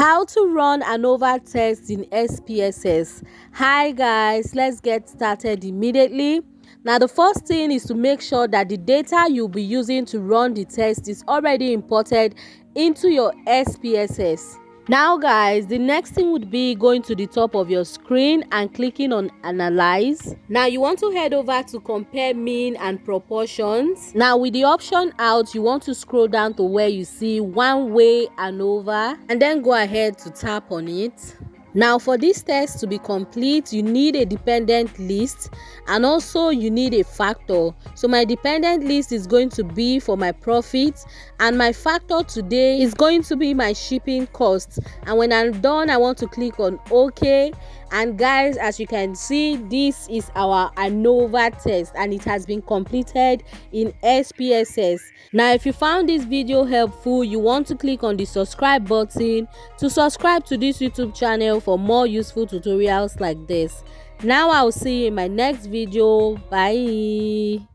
How to run Anova test in SPSS. Hi guys, let's get started immediately. Now the first thing is to make sure that the data you'll be using to run the test is already imported into your SPSS. Now guys, the next thing would be going to the top of your screen and clicking on analyze. Now you want to head over to compare mean and proportions. Now with the option out, you want to scroll down to where you see one way Anova and then go ahead to tap on it. Now for this test to be complete, you need a dependent list and also you need a factor. So my dependent list is going to be for my profits and my factor today is going to be my shipping costs. And when I'm done, I want to click on OK. And guys, as you can see, this is our Anova test and it has been completed in SPSS. Now if you found this video helpful, you want to click on the subscribe button to subscribe to this YouTube channel for more useful tutorials like this. Now I'll see you in my next video. Bye.